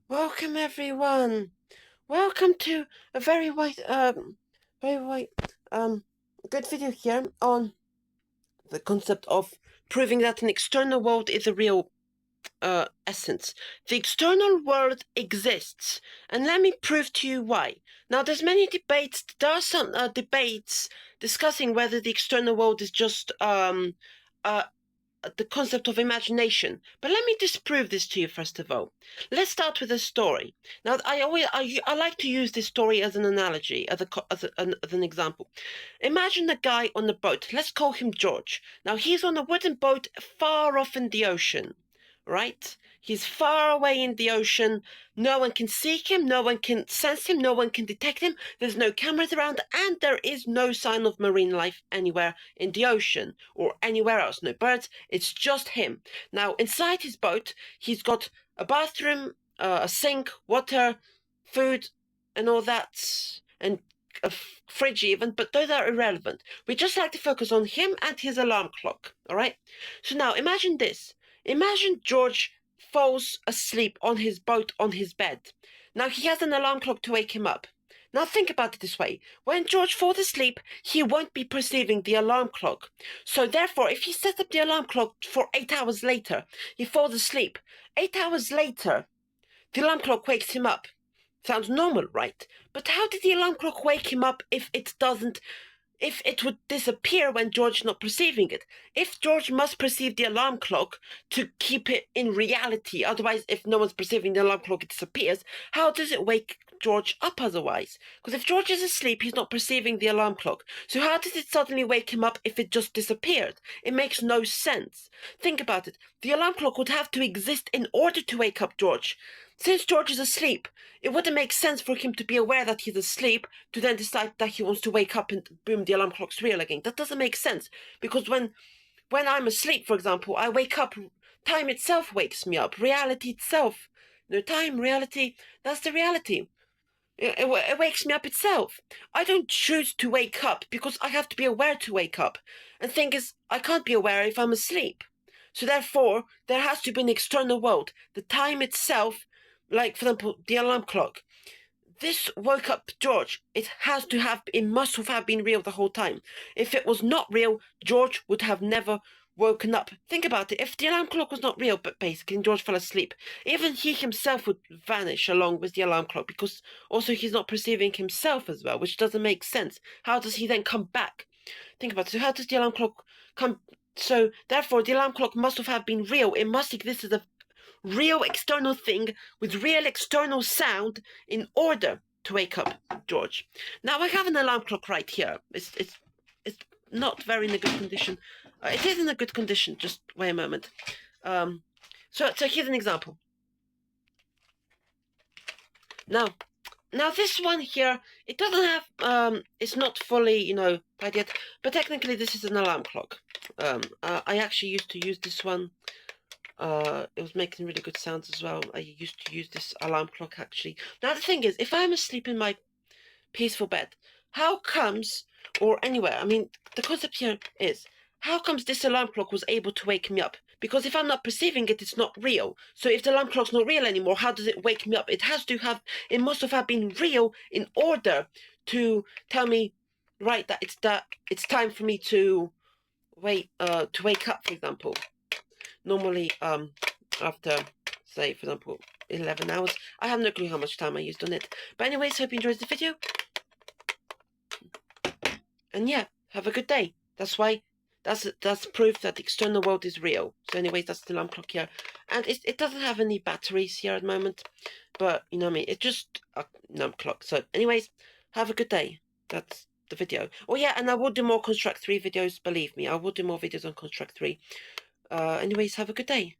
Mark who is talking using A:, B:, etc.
A: Welcome everyone. Welcome to a very good video here on the concept of proving that an external world is a real essence. The external world exists, and let me prove to you why. Now, there's many debates. There are some debates discussing whether the external world is just the concept of imagination. But let me disprove this to you first of all. Let's start with a story. Now, I like to use this story as an analogy, as an example. Imagine a guy on a boat. Let's call him George. Now, he's on a wooden boat far off in the ocean, right? He's far away in the ocean. No one can see him. No one can sense him. No one can detect him. There's no cameras around, and there is no sign of marine life anywhere in the ocean or anywhere else. No birds. It's just him. Now, inside his boat, he's got a bathroom, a sink, water, food, and all that, and a fridge even, but those are irrelevant. We just like to focus on him and his alarm clock, all right? So now imagine this. Imagine George falls asleep on his boat on his bed. Now he has an alarm clock to wake him up. Now think about it this way. When George falls asleep, he won't be perceiving the alarm clock. So therefore, if he sets up the alarm clock for 8 hours later, he falls asleep. 8 hours later, the alarm clock wakes him up. Sounds normal, right? But how did the alarm clock wake him up if it would disappear when George is not perceiving it? If George must perceive the alarm clock to keep it in reality, otherwise if no one's perceiving the alarm clock, it disappears, how does it wake George up otherwise? Because if George is asleep, he's not perceiving the alarm clock. So how does it suddenly wake him up if it just disappeared? It makes no sense. Think about it. The alarm clock would have to exist in order to wake up George. Since George is asleep, it wouldn't make sense for him to be aware that he's asleep to then decide that he wants to wake up and boom, the alarm clock's real again. That doesn't make sense, because when I'm asleep, for example, I wake up, time itself wakes me up, reality itself. Time, reality, that's the reality. It wakes me up itself. I don't choose to wake up because I have to be aware to wake up. And the thing is, I can't be aware if I'm asleep. So therefore, there has to be an external world. The time itself, like for example, the alarm clock. This woke up George. It must have been real the whole time. If it was not real, George would have never woken up. Think about it. If the alarm clock was not real, but basically George fell asleep, even he himself would vanish along with the alarm clock, because also he's not perceiving himself as well, which doesn't make sense. How does he then come back? Think about it. So how does the alarm clock come? So therefore, the alarm clock must have been real. It must exist as a real external thing with real external sound in order to wake up George. Now I have an alarm clock right here. It's not very in a good condition. It is in a good condition. Just wait a moment. So here's an example. Now this one here, it doesn't have it's not fully tied yet, but technically this is an alarm clock. I actually used to use this one. It was making really good sounds as well. I used to use this alarm clock actually. Now the thing is, if I'm asleep in my peaceful bed, how comes, or anywhere, I mean, the concept here is, how comes this alarm clock was able to wake me up? Because if I'm not perceiving it, it's not real. So if the alarm clock's not real anymore, how does it wake me up? It must have been real in order to tell me, right, that it's time for me to wake up, for example. Normally, after, say, for example, 11 hours. I have no clue how much time I used on it. But anyways, hope you enjoyed the video. And yeah, have a good day. That's proof that the external world is real. So anyways, that's the alarm clock here. And it doesn't have any batteries here at the moment. But, you know what I mean, it's just a alarm clock. So anyways, have a good day. That's the video. Oh yeah, and I will do more Construct 3 videos, believe me. I will do more videos on Construct 3. Anyways, have a good day.